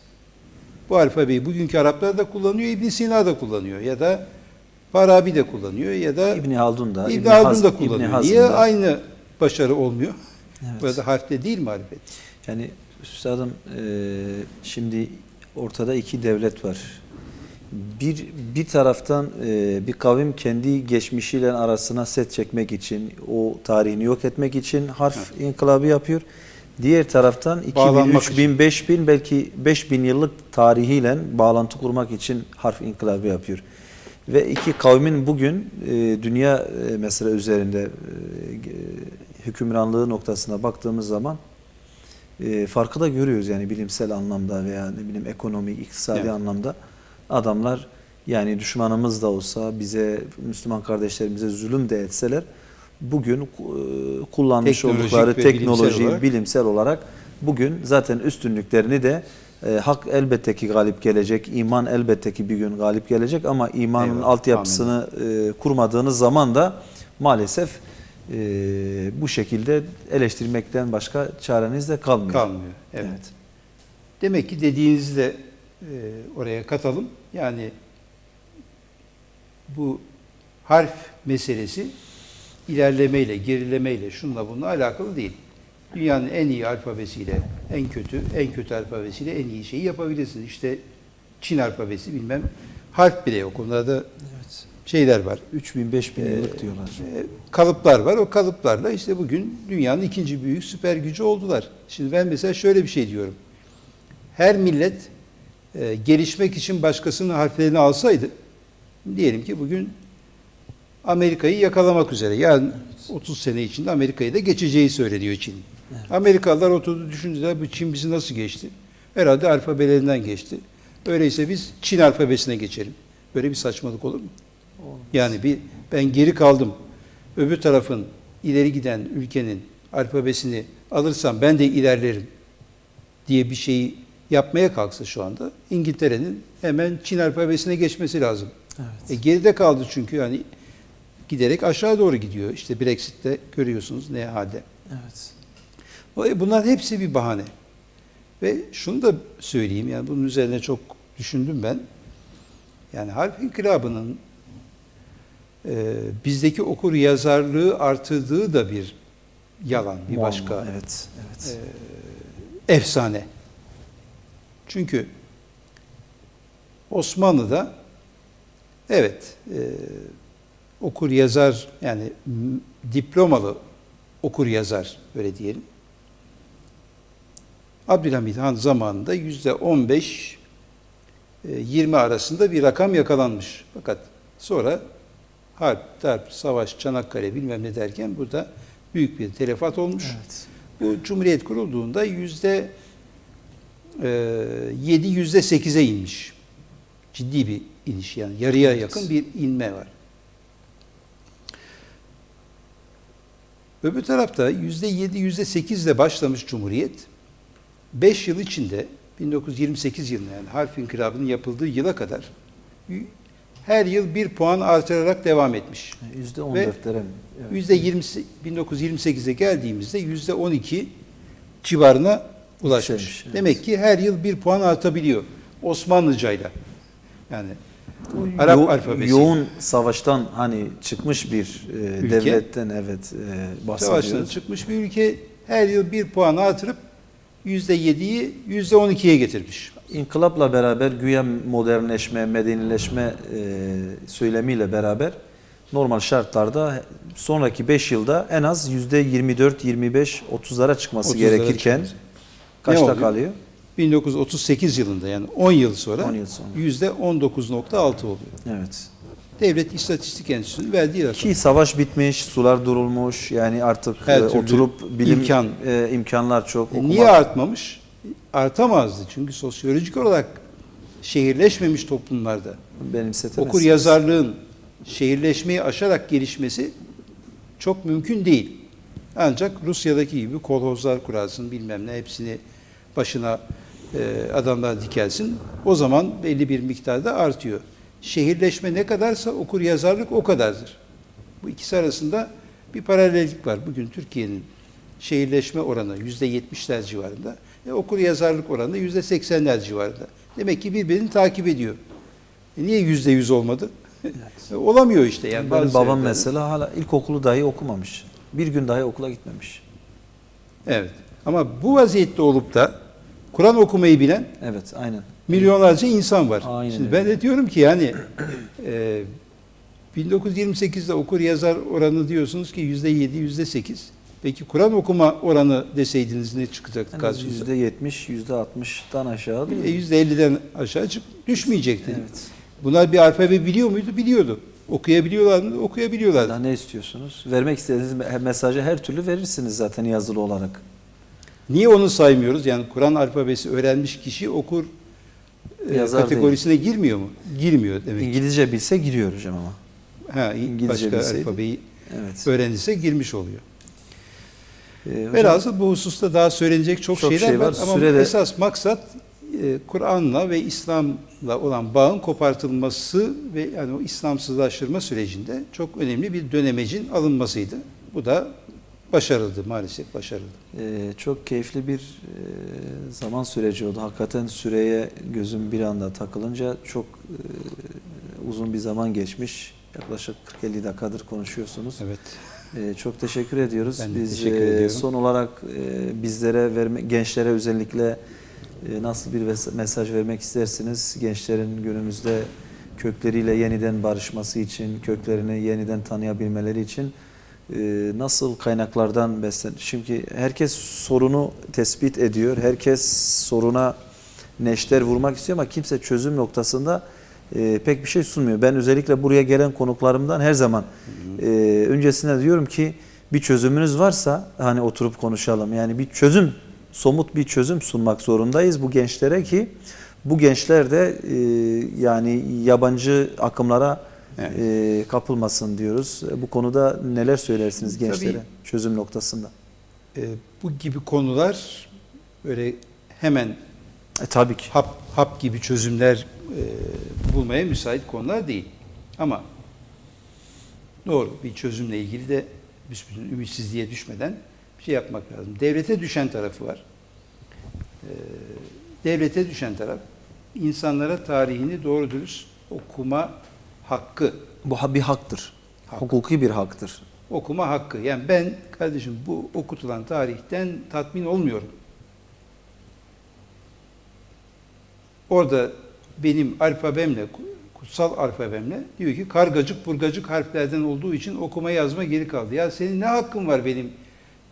Bu alfabeyi bugünkü Araplar da kullanıyor, İbn Sina da kullanıyor ya da Farabi de kullanıyor ya da İbn Haldun da. İbn Haldun da İbn kullanıyor. Hazm Niye da. aynı başarı olmuyor? Evet. Burada harfte değil marifet. Yani üstadım şimdi ortada iki devlet var. Bir taraftan bir kavim kendi geçmişiyle arasına set çekmek için, o tarihini yok etmek için harf inkılabı yapıyor. Diğer taraftan 2000, Bağlanmak 3000, 5000 belki 5000 yıllık tarihiyle bağlantı kurmak için harf inkılabı yapıyor. Ve iki kavmin bugün dünya mesela üzerinde hükümranlığı noktasına baktığımız zaman farkı da görüyoruz yani bilimsel anlamda veya ne bileyim ekonomik, iktisadi Evet. anlamda adamlar yani düşmanımız da olsa bize Müslüman kardeşlerimize zulüm de etseler bugün kullanmış Teknolojik oldukları ve teknoloji bilimsel bilimsel olarak bugün zaten üstünlüklerini de hak elbette ki galip gelecek, iman elbette ki bir gün galip gelecek ama imanın Eyvallah, altyapısını kurmadığınız zaman da maalesef bu şekilde eleştirmekten başka çareniz de kalmıyor. Kalmıyor. Evet. Demek ki dediğinizi de oraya katalım. Yani bu harf meselesi ilerlemeyle, gerilemeyle, şunla bununla alakalı değil. Dünyanın en iyi alfabesiyle, en kötü alfabesiyle en iyi şeyi yapabilirsiniz. İşte Çin alfabesi bilmem, harf bile yok. Onlarda Evet. şeyler var. 3000-5000 yıllık diyorlar. Kalıplar var. O kalıplarla işte bugün dünyanın ikinci büyük süper gücü oldular. Şimdi ben mesela şöyle bir şey diyorum. Her millet gelişmek için başkasının harflerini alsaydı, diyelim ki bugün Amerika'yı yakalamak üzere. Yani 30 sene içinde Amerika'yı da geçeceği söyleniyor Çin. Evet. Amerikalılar oturdu düşündüler, bu Çin bizi nasıl geçti? Herhalde alfabelerinden geçti. Öyleyse biz Çin alfabesine geçelim. Böyle bir saçmalık olur mu? Olmaz. Yani ben geri kaldım. Öbür tarafın ileri giden ülkenin alfabesini alırsam ben de ilerlerim diye bir şeyi yapmaya kalksa şu anda İngiltere'nin hemen Çin alfabesine geçmesi lazım. Evet. Geride kaldı çünkü yani giderek aşağı doğru gidiyor. İşte Brexit'te görüyorsunuz ne halde. Evet. Bunlar hepsi bir bahane. Ve şunu da söyleyeyim yani bunun üzerine çok düşündüm ben. Yani harf inkılabının bizdeki okur yazarlığı artırdığı da bir yalan, bir Muamma, başka evet, evet. efsane. Çünkü Osmanlı'da evet okur yazar, yani diplomalı okur yazar, öyle diyelim, Abdülhamit Han zamanında %15-20 arasında bir rakam yakalanmış. Fakat sonra harp, darp, savaş, Çanakkale bilmem ne derken burada büyük bir telefat olmuş. Evet. Bu Cumhuriyet kurulduğunda %7-8'e inmiş. Ciddi bir iniş, yani yarıya yakın bir inme var. Öbür tarafta %7-8 ile başlamış Cumhuriyet, 5 yıl içinde 1928 yılında, yani Harf İnkılabı'nın yapıldığı yıla kadar her yıl 1 puan artırarak devam etmiş. %14'lere mi? Evet. %20 1928'e geldiğimizde %12 civarına ulaşmış. Yükselmiş, evet. Demek ki her yıl 1 puan artabiliyor Osmanlıcayla. Yani Arap alfabesi. Yoğun savaştan hani çıkmış bir Ülke. devletten, evet, Savaştan bahsediyoruz. çıkmış bir ülke her yıl 1 puan artırıp %7'yi %12'ye getirmiş. İnkılapla beraber güya modernleşme, medenileşme söylemiyle beraber normal şartlarda sonraki 5 yılda en az %24, 25, 30'lara çıkması 30'lara gerekirken çıkması. kaçta oluyor? kalıyor? 1938 yılında, yani 10 yıl sonra, 10 yıl sonra. %19.6 oluyor. Evet. Devlet İstatistik Enstitüsü'nün verdiği rakam. Ki savaş bitmiş, sular durulmuş, yani artık Her türlü oturup bilim imkan. imkanlar çok. Niye artmamış? Artamazdı. Çünkü sosyolojik olarak şehirleşmemiş toplumlarda benimsetemezsiniz. okur yazarlığın şehirleşmeyi aşarak gelişmesi çok mümkün değil. Ancak Rusya'daki gibi kolhozlar kurarsın, bilmem ne, hepsini başına adamlar dikelsin. O zaman belli bir miktarda artıyor. Şehirleşme ne kadarsa okur yazarlık o kadardır. Bu ikisi arasında bir paralellik var. Bugün Türkiye'nin şehirleşme oranı %70'ler civarında, okur yazarlık oranı %80'ler civarında. Demek ki birbirini takip ediyor. Niye %100 olmadı? Olamıyor işte. Yani Benim bazı babam sebeplerden. mesela hala ilkokulu dahi okumamış. Bir gün dahi okula gitmemiş. Evet. Ama bu vaziyette olup da Kur'an okumayı bilen Evet, aynen. milyonlarca insan var. Aynen Şimdi öyle. ben de diyorum ki yani 1928'de okur yazar oranı diyorsunuz ki %7, %8. Peki Kur'an okuma oranı deseydiniz ne çıkacaktı En az karşınıza? %70, %60'dan aşağı değil. %50'den aşağı düşmeyecekti. Evet. Bunlar bir alfabe biliyor muydu? Biliyordu. Okuyabiliyorlar mıydı? Okuyabiliyorlardı. Daha ne istiyorsunuz? Vermek istediğiniz mesajı her türlü verirsiniz zaten yazılı olarak. Niye onu saymıyoruz? Yani Kur'an alfabesi öğrenmiş kişi okur Yazar kategorisine girmiyor mu? Girmiyor demek ki. İngilizce bilse giriyor hocam ama. Ha, İngilizce başka bilseydi. alfabeyi Evet. öğrenirse girmiş oluyor. Hocam, Velhasıl bu hususta daha söylenecek çok şeyler şey var. var. Ama Sürede- esas maksat Kur'an'la ve İslam'la olan bağın kopartılması ve yani o İslamsızlaştırma sürecinde çok önemli bir dönemecin alınmasıydı. Bu da başarıldı, maalesef başarıldı. Çok keyifli bir zaman süreci oldu. Hakikaten süreye gözüm bir anda takılınca çok uzun bir zaman geçmiş. Yaklaşık 40-50 dakikadır konuşuyorsunuz. Evet. Çok teşekkür ediyoruz. Ben de Biz teşekkür ediyorum. son olarak bizlere gençlere özellikle nasıl bir mesaj vermek istersiniz? Gençlerin günümüzde kökleriyle yeniden barışması için, köklerini yeniden tanıyabilmeleri için nasıl kaynaklardan beslen? Çünkü herkes sorunu tespit ediyor. Herkes soruna neşter vurmak istiyor ama kimse çözüm noktasında pek bir şey sunmuyor. Ben özellikle buraya gelen konuklarımdan her zaman öncesinde diyorum ki bir çözümünüz varsa hani oturup konuşalım. Yani bir çözüm, somut bir çözüm sunmak zorundayız bu gençlere ki bu gençler de yani yabancı akımlara kapılmasın diyoruz. Bu konuda neler söylersiniz gençlere Tabii, çözüm noktasında? Bu gibi konular böyle hemen Tabii ki. hap gibi çözümler bulmaya müsait konular değil. Ama doğru bir çözümle ilgili de büsbütün ümitsizliğe düşmeden bir şey yapmak lazım. Devlete düşen tarafı var. Devlete düşen taraf insanlara tarihini doğru dürüst okuma hakkı Bu bir haktır. Hukuki bir haktır. Okuma hakkı. Yani ben kardeşim bu okutulan tarihten tatmin olmuyorum. Orada benim alfabemle, kutsal alfabemle diyor ki kargacık burgacık harflerden olduğu için okuma yazma geri kaldı. Ya senin ne hakkın var benim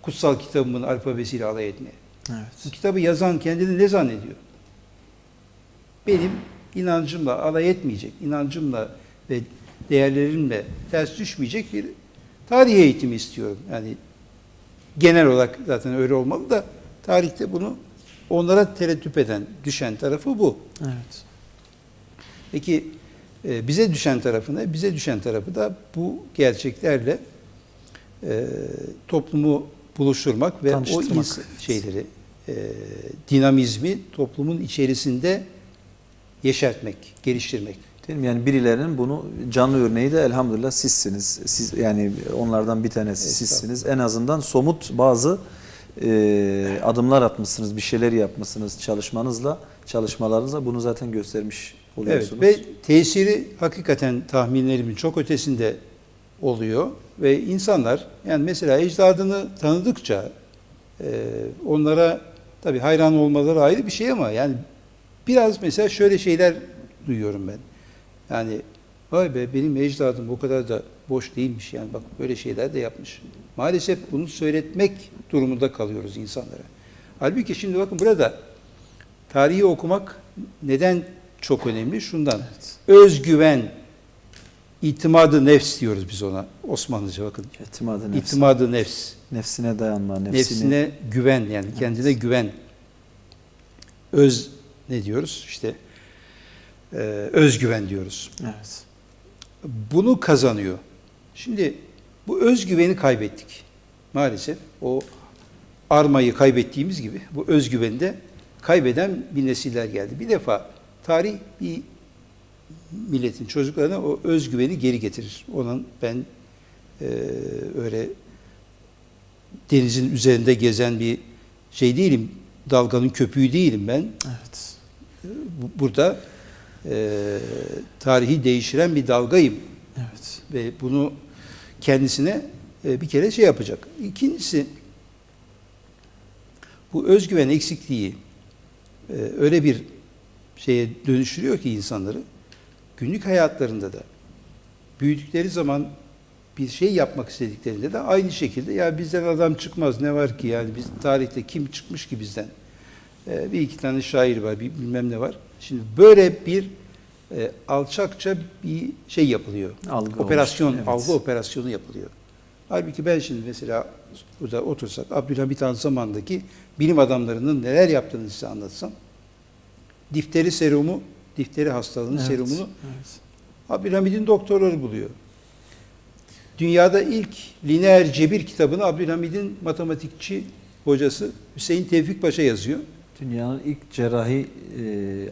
kutsal kitabımın alfabesiyle alay etmeye? Bu Evet. kitabı yazan kendini ne zannediyor? Benim inancımla alay etmeyecek, inancımla ve değerlerimle ters düşmeyecek bir tarih eğitimi istiyorum. Yani genel olarak zaten öyle olmalı da tarihte bunu onlara tereddüt eden, düşen tarafı bu. Evet. Peki bize düşen tarafı ne? Bize düşen tarafı da bu gerçeklerle toplumu buluşturmak ve o Tanıştırmak. şeyleri, dinamizmi toplumun içerisinde yeşertmek, geliştirmek. Değil mi? Yani birilerinin bunu canlı örneği de elhamdülillah sizsiniz. Siz yani onlardan bir tanesi sizsiniz. En azından somut bazı adımlar atmışsınız, bir şeyler yapmışsınız çalışmalarınızla bunu zaten göstermiş oluyorsunuz. Evet ve tesiri hakikaten tahminlerimin çok ötesinde oluyor ve insanlar yani mesela ecdadını tanıdıkça onlara tabii hayran olmaları ayrı bir şey ama yani biraz mesela şöyle şeyler duyuyorum ben. Yani vay be benim ecdadım o kadar da boş değilmiş yani bak böyle şeyler de yapmış. Maalesef bunu söyletmek durumunda kalıyoruz insanlara. Halbuki şimdi bakın burada tarihi okumak neden çok önemli? Şundan. Evet. Özgüven, itimadı nefs diyoruz biz ona. Osmanlıca bakın. İtimadı nefs. İtimadı nefs. Nefsine dayanma, Nefsine güven yani kendine güven. Ne diyoruz? İşte özgüven diyoruz. Evet. Bunu kazanıyor. Şimdi bu özgüveni kaybettik. Maalesef o armayı kaybettiğimiz gibi bu özgüveni de kaybeden bir nesiller geldi. Bir defa tarih bir milletin çocuklarına o özgüveni geri getirir. Onun ben öyle denizin üzerinde gezen bir şey değilim. Dalganın köpüğü değilim ben. Evet. Burada tarihi değiştiren bir dalgayım. Evet. Ve bunu kendisine bir kere şey yapacak. İkincisi bu özgüven eksikliği öyle bir şeye dönüştürüyor ki insanları günlük hayatlarında da büyüdükleri zaman bir şey yapmak istediklerinde de aynı şekilde ya bizden adam çıkmaz ne var ki yani biz tarihte kim çıkmış ki bizden bir iki tane şair var bir bilmem ne var. Şimdi böyle bir alçakça bir şey yapılıyor. Operasyon, evet. algı operasyonu yapılıyor. Halbuki ben şimdi mesela burada otursak Abdülhamit Han zamanındaki bilim adamlarının neler yaptığını size anlatsam difteri hastalığının serumunu Evet. Abdülhamid'in doktorları buluyor. Dünyada ilk lineer cebir kitabını Abdülhamid'in matematikçi hocası Hüseyin Tevfik Paşa yazıyor. Dünyanın ilk cerrahi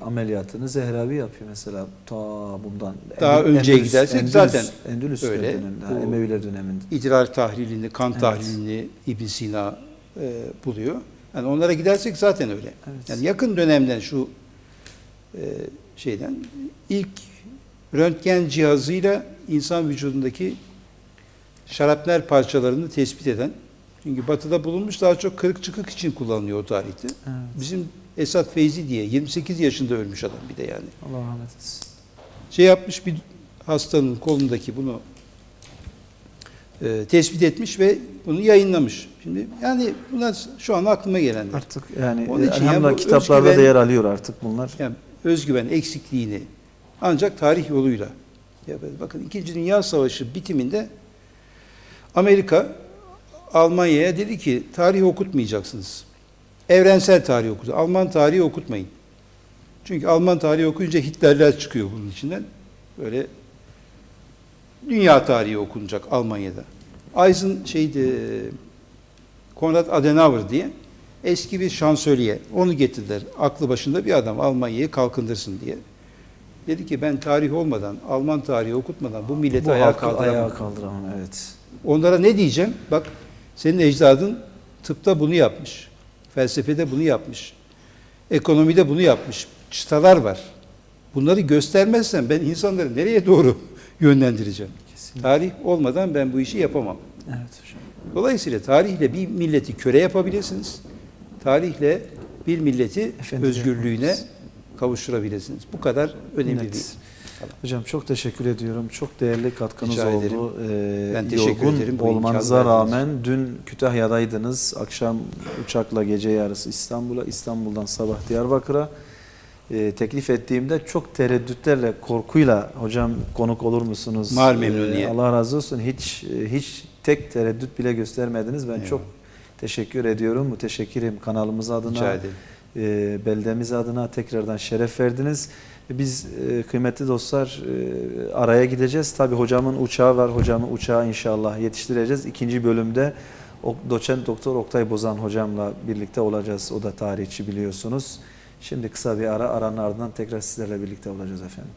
ameliyatını Zehravi yapıyor mesela ta bundan. Daha önceye gidersek zaten Endülüs öyle. döneminde, Emeviler döneminde. İdrar tahlilini, kan Evet. tahlilini İbn Sina buluyor. Yani onlara gidersek zaten öyle. Evet. Yani yakın dönemden şu şeyden ilk röntgen cihazıyla insan vücudundaki şarapnel parçalarını tespit eden, çünkü batıda bulunmuş daha çok kırık çıkık için kullanılıyor o tarihte. Evet. Bizim Esat Feyzi diye 28 yaşında ölmüş adam bir de yani. Allah rahmet etsin. Şey yapmış bir hastanın kolundaki bunu tespit etmiş ve bunu yayınlamış. Şimdi yani bunlar şu an aklıma gelenler. Artık yani Onun için elhamdülillah yani bu kitaplarda özgüven- da yer alıyor artık bunlar. Yani özgüven eksikliğini ancak tarih yoluyla. Bakın 2. Dünya Savaşı bitiminde Amerika Almanya'ya dedi ki tarih okutmayacaksınız. Evrensel tarih okutun. Alman tarihi okutmayın. Çünkü Alman tarihi okuyunca Hitlerler çıkıyor bunun içinden. Böyle dünya tarihi okunacak Almanya'da. Konrad Adenauer diye eski bir şansölye. Onu getirdiler. Aklı başında bir adam Almanya'yı kalkındırsın diye. Dedi ki ben tarih olmadan, Alman tarihi okutmadan bu milleti Bu ayağa halkı kaldıramam. ayağa kaldıramam. Evet. Onlara ne diyeceğim? Bak senin ecdadın tıpta bunu yapmış. Felsefede bunu yapmış. Ekonomide bunu yapmış. Çıtalar var. Bunları göstermezsen ben insanları nereye doğru yönlendireceğim? Kesinlikle. Kesinlikle. Tarih olmadan ben bu işi yapamam. Evet hocam. Dolayısıyla tarihle bir milleti köle yapabilirsiniz. Tarihle bir milleti Efendi özgürlüğüne yapabiliriz. kavuşturabilirsiniz. Bu kadar önemli Net. bir. Hocam çok teşekkür ediyorum. Çok değerli katkınız Rica ederim. oldu. Ben teşekkür Yorgun ederim bu olmanıza imkanı verdiğiniz rağmen dün Kütahya'daydınız. Akşam uçakla gece yarısı İstanbul'a, İstanbul'dan sabah Diyarbakır'a. Teklif ettiğimde çok tereddütlerle, korkuyla hocam konuk olur musunuz? Mal memnuniyet. Allah razı olsun. Hiç tek tereddüt bile göstermediniz. Ben çok teşekkür ediyorum. Müteşekkirim kanalımız adına. Rica ederim. Beldemiz adına tekrardan şeref verdiniz. Biz kıymetli dostlar araya gideceğiz. Tabii hocamın uçağı var. Hocamın uçağı inşallah yetiştireceğiz. İkinci bölümde doçent doktor Oktay Bozan hocamla birlikte olacağız. O da tarihçi biliyorsunuz. Şimdi kısa bir ara, aranın ardından tekrar sizlerle birlikte olacağız efendim.